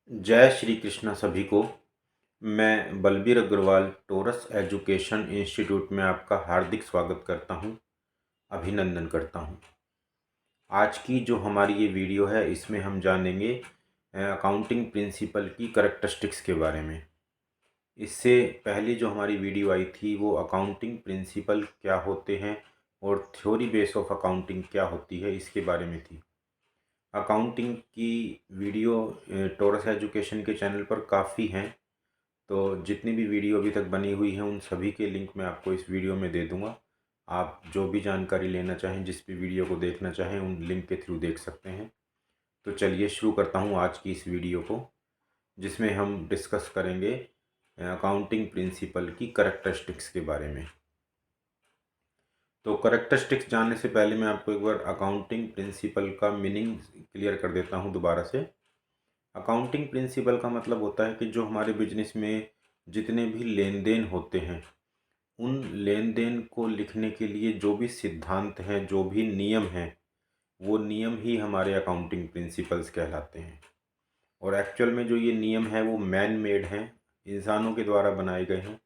जय श्री कृष्ण सभी को। मैं Balbir Agarwal Taurus education institute में आपका हार्दिक स्वागत करता हूं, अभिनंदन करता हूं। आज की जो हमारी ये वीडियो है इसमें हम जानेंगे अकाउंटिंग प्रिंसिपल की करैक्टरिस्टिक्स के बारे में। इससे पहले जो हमारी वीडियो आई थी वो अकाउंटिंग प्रिंसिपल क्या होते हैं और थ्योरी बेस ऑफ अकाउंटिंग क्या होती है इसके बारे में थी। अकाउंटिंग की वीडियो टोरस एजुकेशन के चैनल पर काफ़ी हैं, तो जितनी भी वीडियो अभी तक बनी हुई हैं उन सभी के लिंक मैं आपको इस वीडियो में दे दूंगा। आप जो भी जानकारी लेना चाहें, जिस भी वीडियो को देखना चाहें, उन लिंक के थ्रू देख सकते हैं। तो चलिए शुरू करता हूं आज की इस वीडियो को, जिसमें हम डिस्कस करेंगे अकाउंटिंग प्रिंसिपल की करैक्टरिस्टिक्स के बारे में। तो करैक्टरिस्टिक्स जानने से पहले मैं आपको एक बार अकाउंटिंग प्रिंसिपल का मीनिंग क्लियर कर देता हूं दोबारा से। अकाउंटिंग प्रिंसिपल का मतलब होता है कि जो हमारे बिजनेस में जितने भी लेन देन होते हैं, उन लेन देन को लिखने के लिए जो भी सिद्धांत हैं, जो भी नियम हैं, वो नियम ही हमारे अकाउंटिंग प्रिंसिपल्स कहलाते हैं। और एक्चुअल में जो ये नियम है वो मैन मेड हैं, इंसानों के द्वारा बनाए गए हैं।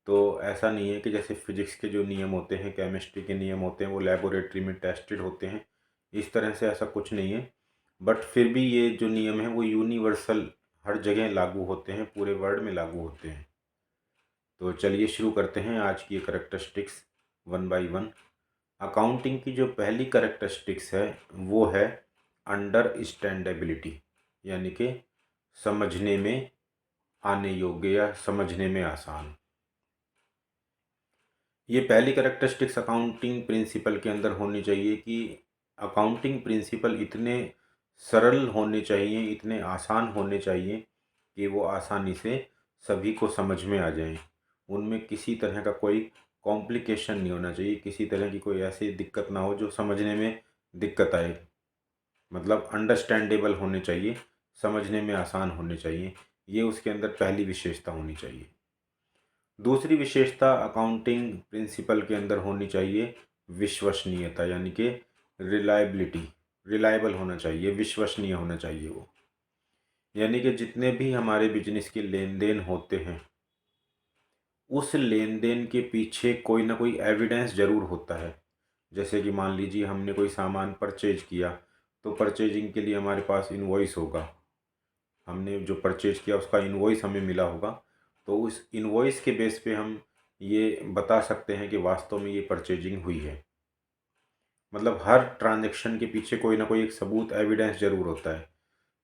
तो ऐसा नहीं है कि जैसे फिजिक्स के जो नियम होते हैं, केमिस्ट्री के नियम होते हैं, वो लेबोरेटरी में टेस्टेड होते हैं। इस तरह से ऐसा कुछ नहीं है। बट फिर भी ये जो नियम है वो यूनिवर्सल हर जगह लागू होते हैं, पूरे वर्ल्ड में लागू होते हैं। तो चलिए शुरू करते हैं आज की characteristics one by one. Accounting की जो पहली करैक्टरिस्टिक्स है वो है अंडरस्टैंडेबिलिटी, यानी कि समझने में आने योग्य या समझने में आसान। ये पहली करैक्टरिस्टिक्स अकाउंटिंग प्रिंसिपल के अंदर होनी चाहिए कि अकाउंटिंग प्रिंसिपल इतने सरल होने चाहिए, इतने आसान होने चाहिए कि वो आसानी से सभी को समझ में आ जाएं। उनमें किसी तरह का कोई कॉम्प्लिकेशन नहीं होना चाहिए, किसी तरह की कोई ऐसी दिक्कत ना हो जो समझने में दिक्कत आए। मतलब अंडरस्टैंडेबल होने चाहिए, समझने में आसान होने चाहिए। ये उसके अंदर पहली विशेषता होनी चाहिए। दूसरी विशेषता अकाउंटिंग प्रिंसिपल के अंदर होनी चाहिए विश्वसनीयता, यानी कि रिलायबिलिटी। रिलायबल होना चाहिए, विश्वसनीय होना चाहिए वो। यानी कि जितने भी हमारे बिजनेस के लेन देन होते हैं, उस लेन देन के पीछे कोई ना कोई एविडेंस ज़रूर होता है। जैसे कि मान लीजिए हमने कोई सामान परचेज किया, तो परचेजिंग के लिए हमारे पास इनवॉइस होगा। हमने जो परचेज किया उसका इनवॉइस हमें मिला होगा। तो उस इनवॉइस के बेस पे हम ये बता सकते हैं कि वास्तव में ये परचेजिंग हुई है। मतलब हर ट्रांजैक्शन के पीछे कोई ना कोई एक सबूत, एविडेंस ज़रूर होता है।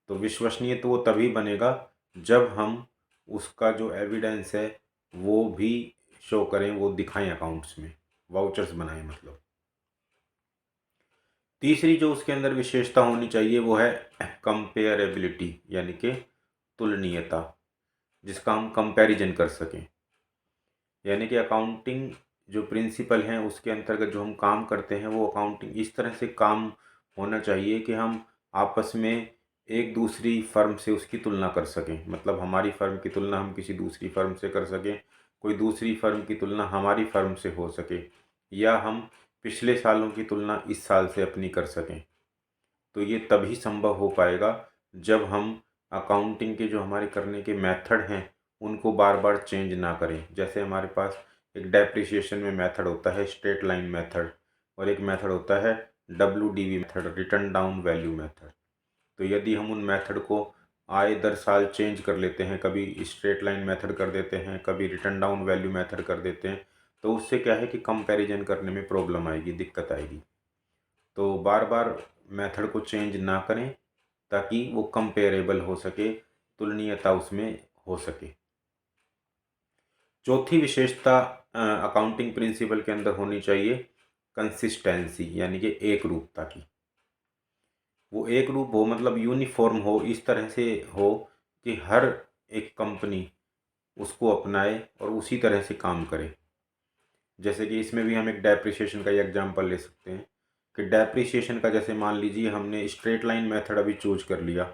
तो विश्वसनीय तो वो तभी बनेगा जब हम उसका जो एविडेंस है वो भी शो करें, वो दिखाएं अकाउंट्स में, वाउचर्स बनाएं मतलब। तीसरी जो उसके अंदर विशेषता होनी चाहिए वो है कंपेरेबिलिटी, यानी कि तुलनीयता, जिसका हम कंपैरिजन कर सकें। यानी कि अकाउंटिंग जो प्रिंसिपल हैं उसके अंतर्गत जो हम काम करते हैं वो अकाउंटिंग इस तरह से काम होना चाहिए कि हम आपस में एक दूसरी फर्म से उसकी तुलना कर सकें। मतलब हमारी फर्म की तुलना हम किसी दूसरी फर्म से कर सकें, कोई दूसरी फर्म की तुलना हमारी फर्म से हो सके, या हम पिछले सालों की तुलना इस साल से अपनी कर सकें। तो ये तभी संभव हो पाएगा जब हम अकाउंटिंग के जो हमारे करने के मेथड हैं उनको बार बार चेंज ना करें। जैसे हमारे पास एक डेप्रिसिएशन में मेथड होता है स्ट्रेट लाइन मेथड, और एक मेथड होता है WDV method, return down value method. तो यदि हम उन मेथड को आए दर साल चेंज कर लेते हैं, कभी स्ट्रेट लाइन मेथड कर देते हैं, कभी रिटर्न डाउन वैल्यू मेथड कर देते हैं, तो उससे क्या है कि कंपैरिजन करने में प्रॉब्लम आएगी, दिक्कत आएगी। तो बार बार मेथड को चेंज ना करें ताकि वो कंपेरेबल हो सके, तुलनीयता उसमें हो सके। चौथी विशेषता अकाउंटिंग प्रिंसिपल के अंदर होनी चाहिए कंसिस्टेंसी, यानी कि एक रूपता की। वो एक रूप हो मतलब यूनिफॉर्म हो, इस तरह से हो कि हर एक कंपनी उसको अपनाए और उसी तरह से काम करे। जैसे कि इसमें भी हम एक डेप्रिसिएशन का ही एग्जांपल ले सकते हैं कि डेप्रिसिएशन का जैसे मान लीजिए हमने स्ट्रेट लाइन मेथड अभी चूज कर लिया,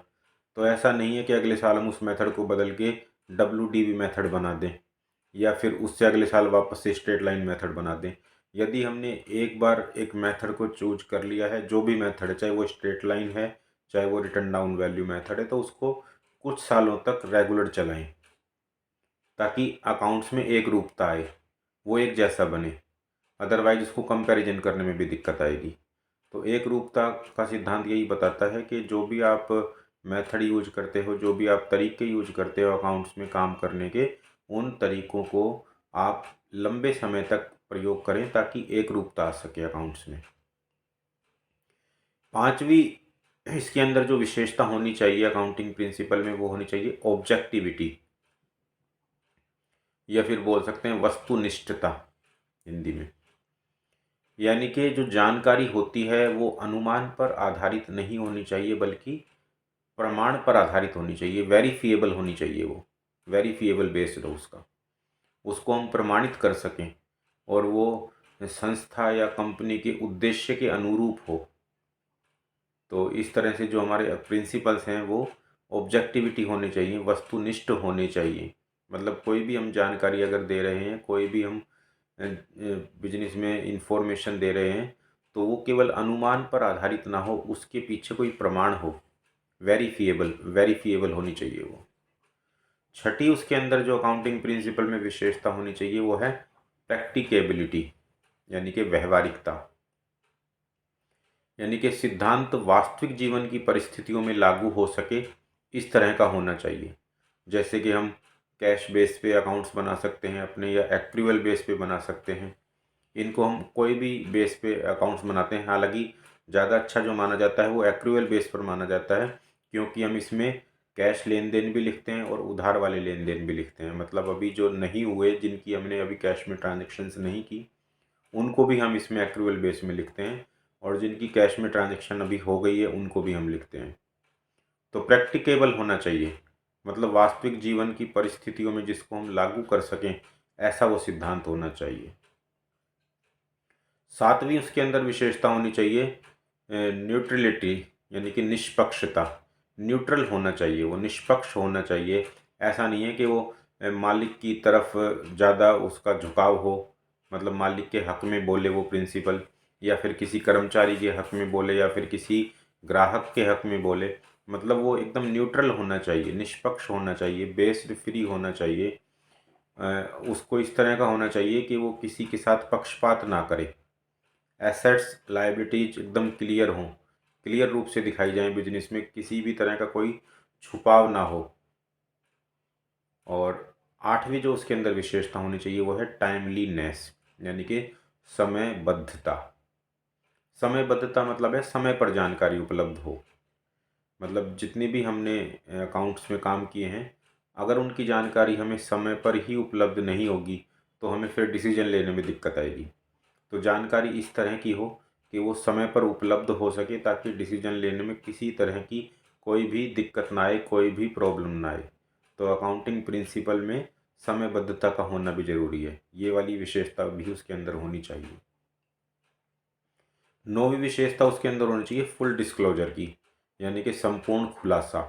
तो ऐसा नहीं है कि अगले साल हम उस मेथड को बदल के WDV मेथड बना दें, या फिर उससे अगले साल वापस से स्ट्रेट लाइन मेथड बना दें। यदि हमने एक बार एक मेथड को चूज कर लिया है, जो भी मेथड है, चाहे वो स्ट्रेट लाइन है, चाहे वो रिटर्न डाउन वैल्यू मेथड है, तो उसको कुछ सालों तक रेगुलर चलाएं, ताकि अकाउंट्स में एक रूपता आए, वो एक जैसा बने। अदरवाइज उसको कंपैरिजन करने में भी दिक्कत आएगी। तो एक रूपता का सिद्धांत यही बताता है कि जो भी आप मेथड यूज करते हो, जो भी आप तरीके यूज करते हो अकाउंट्स में काम करने के, उन तरीकों को आप लंबे समय तक प्रयोग करें ताकि एक रूपता आ सके अकाउंट्स में। पांचवी इसके अंदर जो विशेषता होनी चाहिए अकाउंटिंग प्रिंसिपल में, वो होनी चाहिए ऑब्जेक्टिविटी, या फिर बोल सकते हैं वस्तुनिष्ठता हिंदी में। यानी कि जो जानकारी होती है वो अनुमान पर आधारित नहीं होनी चाहिए, बल्कि प्रमाण पर आधारित होनी चाहिए, वेरीफिएबल होनी चाहिए, वो वेरीफिएबल बेस्ड हो उसका, उसको हम प्रमाणित कर सकें और वो संस्था या कंपनी के उद्देश्य के अनुरूप हो। तो इस तरह से जो हमारे प्रिंसिपल्स हैं वो ऑब्जेक्टिविटी होने चाहिए, वस्तुनिष्ठ होने चाहिए। मतलब कोई भी हम जानकारी अगर दे रहे हैं, कोई भी हम बिजनेस में इंफॉर्मेशन दे रहे हैं, तो वो केवल अनुमान पर आधारित ना हो, उसके पीछे कोई प्रमाण हो, वेरीफिएबल वेरीफिएबल होनी चाहिए वो। छठी उसके अंदर जो अकाउंटिंग प्रिंसिपल में विशेषता होनी चाहिए वो है प्रैक्टिकेबिलिटी, यानी कि व्यवहारिकता। यानी कि सिद्धांत वास्तविक जीवन की परिस्थितियों में लागू हो सके, इस तरह का होना चाहिए। जैसे कि हम कैश बेस पे अकाउंट्स बना सकते हैं अपने, या एक्रूअल बेस पे बना सकते हैं। इनको हम कोई भी बेस पे अकाउंट्स बनाते हैं, हालांकि ज़्यादा अच्छा जो माना जाता है वो एक्रूअल बेस पर माना जाता है, क्योंकि हम इसमें कैश लेन देन भी लिखते हैं और उधार वाले लेन देन भी लिखते हैं। मतलब अभी जो नहीं हुए, जिनकी हमने अभी कैश में ट्रांजेक्शन्स नहीं की, उनको भी हम इसमें एक्रूअल बेस में लिखते हैं, और जिनकी कैश में ट्रांजेक्शन अभी हो गई है उनको भी हम लिखते हैं। तो प्रैक्टिकेबल होना चाहिए, मतलब वास्तविक जीवन की परिस्थितियों में जिसको हम लागू कर सकें, ऐसा वो सिद्धांत होना चाहिए। सातवीं उसके अंदर विशेषता होनी चाहिए न्यूट्रलिटी, यानी कि निष्पक्षता। न्यूट्रल होना चाहिए, वो निष्पक्ष होना चाहिए। ऐसा नहीं है कि वो मालिक की तरफ ज़्यादा उसका झुकाव हो, मतलब मालिक के हक में बोले वो प्रिंसिपल, या फिर किसी कर्मचारी के हक में बोले, या फिर किसी ग्राहक के हक में बोले। मतलब वो एकदम न्यूट्रल होना चाहिए, निष्पक्ष होना चाहिए, बेस्ड फ्री होना चाहिए। उसको इस तरह का होना चाहिए कि वो किसी के साथ पक्षपात ना करे। एसेट्स लायबिलिटीज एकदम क्लियर हों, क्लियर रूप से दिखाई जाएं, बिजनेस में किसी भी तरह का कोई छुपाव ना हो। और आठवीं जो उसके अंदर विशेषता होनी चाहिए वो है टाइमलीनेस, यानी कि समयबद्धता। समयबद्धता मतलब है समय पर जानकारी उपलब्ध हो। मतलब जितनी भी हमने अकाउंट्स में काम किए हैं, अगर उनकी जानकारी हमें समय पर ही उपलब्ध नहीं होगी तो हमें फिर डिसीजन लेने में दिक्कत आएगी। तो जानकारी इस तरह की हो कि वो समय पर उपलब्ध हो सके, ताकि डिसीजन लेने में किसी तरह की कोई भी दिक्कत ना आए, कोई भी प्रॉब्लम ना आए। तो अकाउंटिंग प्रिंसिपल में समयबद्धता का होना भी ज़रूरी है, ये वाली विशेषता भी उसके अंदर होनी चाहिए। नौवीं विशेषता उसके अंदर होनी चाहिए फुल डिस्क्लोजर की, यानी कि संपूर्ण खुलासा।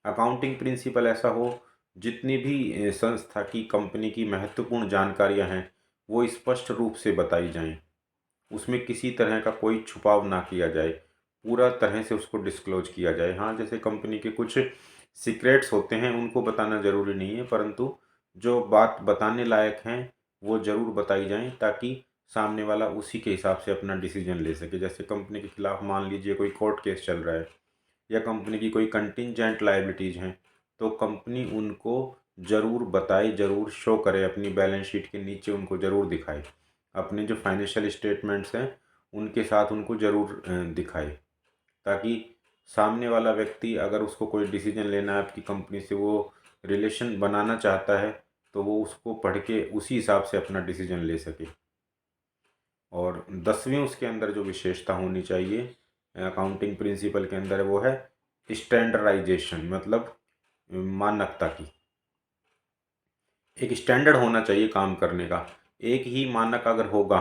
अकाउंटिंग प्रिंसिपल ऐसा हो जितनी भी संस्था की, कंपनी की महत्वपूर्ण जानकारियां हैं वो स्पष्ट रूप से बताई जाएं, उसमें किसी तरह का कोई छुपाव ना किया जाए, पूरा तरह से उसको डिस्क्लोज किया जाए। हाँ, जैसे कंपनी के कुछ सीक्रेट्स होते हैं उनको बताना ज़रूरी नहीं है, परंतु जो बात बताने लायक हैं वो ज़रूर बताई जाएं, ताकि सामने वाला उसी के हिसाब से अपना डिसीजन ले सके। जैसे कंपनी के खिलाफ मान लीजिए कोई कोर्ट केस चल रहा है, या कंपनी की कोई कंटिंजेंट लायबिलिटीज़ हैं, तो कंपनी उनको ज़रूर बताए, ज़रूर शो करे, अपनी बैलेंस शीट के नीचे उनको ज़रूर दिखाए, अपने जो फाइनेंशियल स्टेटमेंट्स हैं उनके साथ उनको ज़रूर दिखाए, ताकि सामने वाला व्यक्ति अगर उसको कोई डिसीजन लेना है आपकी कंपनी से, वो रिलेशन बनाना चाहता है, तो वो उसको पढ़ के उसी हिसाब से अपना डिसीजन ले सके। और 10वीं उसके अंदर जो विशेषता होनी चाहिए अकाउंटिंग प्रिंसिपल के अंदर, वो है स्टैंडर्डाइजेशन, मतलब मानकता की। एक स्टैंडर्ड होना चाहिए काम करने का। एक ही मानक अगर होगा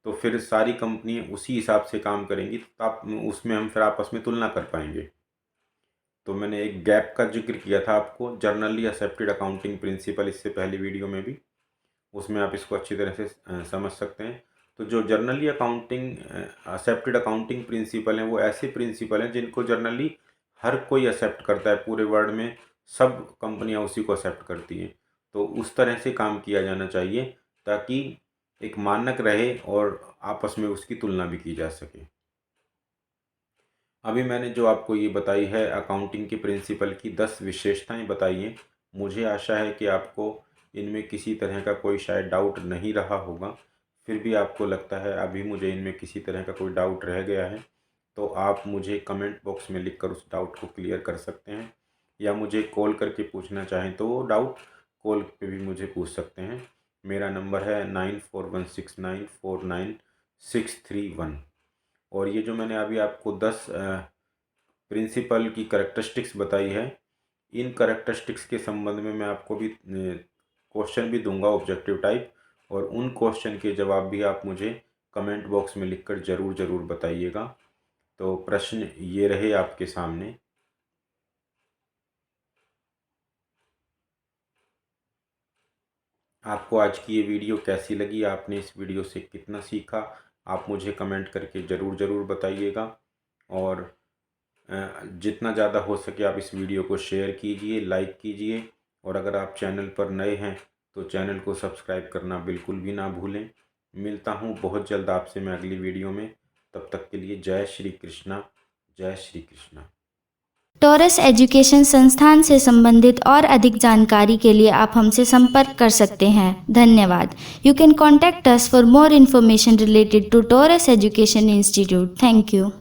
तो फिर सारी कंपनियां उसी हिसाब से काम करेंगी, तो आप उसमें हम फिर आपस में तुलना कर पाएंगे। तो मैंने एक गैप का जिक्र किया था आपको, जर्नली एक्सेप्टेड अकाउंटिंग प्रिंसिपल, इससे पहली वीडियो में भी, उसमें आप इसको अच्छी तरह से समझ सकते हैं। तो जो generally accounting accepted accounting principle हैं वो ऐसे प्रिंसिपल हैं जिनको जर्नली हर कोई एक्सेप्ट करता है, पूरे वर्ल्ड में सब कंपनियां उसी को एक्सेप्ट करती हैं। तो उस तरह से काम किया जाना चाहिए ताकि एक मानक रहे और आपस में उसकी तुलना भी की जा सके। अभी मैंने जो आपको ये बताई है अकाउंटिंग के प्रिंसिपल की 10 विशेषताएं बताई हैं। मुझे आशा है कि आपको इनमें किसी तरह का कोई शायद डाउट नहीं रहा होगा। फिर भी आपको लगता है अभी मुझे इनमें किसी तरह का कोई डाउट रह गया है, तो आप मुझे कमेंट बॉक्स में लिखकर उस डाउट को क्लियर कर सकते हैं, या मुझे कॉल करके पूछना चाहें तो वो डाउट कॉल पे भी मुझे पूछ सकते हैं। मेरा नंबर है 9416949631। और ये जो मैंने अभी आपको 10 प्रिंसिपल की करेक्टरिस्टिक्स बताई है, इन करेक्टरिस्टिक्स के संबंध में मैं आपको भी क्वेश्चन भी दूंगा ऑब्जेक्टिव टाइप, और उन क्वेश्चन के जवाब भी आप मुझे कमेंट बॉक्स में लिखकर ज़रूर बताइएगा। तो प्रश्न ये रहे आपके सामने। आपको आज की ये वीडियो कैसी लगी, आपने इस वीडियो से कितना सीखा, आप मुझे कमेंट करके ज़रूर बताइएगा। और जितना ज़्यादा हो सके आप इस वीडियो को शेयर कीजिए, लाइक कीजिए, और अगर आप चैनल पर नए हैं तो चैनल को सब्सक्राइब करना बिल्कुल भी ना भूलें। मिलता हूँ बहुत जल्द आपसे मैं अगली वीडियो में। तब तक के लिए जय श्री कृष्णा, जय श्री कृष्णा। टॉरस एजुकेशन संस्थान से संबंधित और अधिक जानकारी के लिए आप हमसे संपर्क कर सकते हैं। धन्यवाद। You can contact us for more information related to Taurus education institute. Thank you.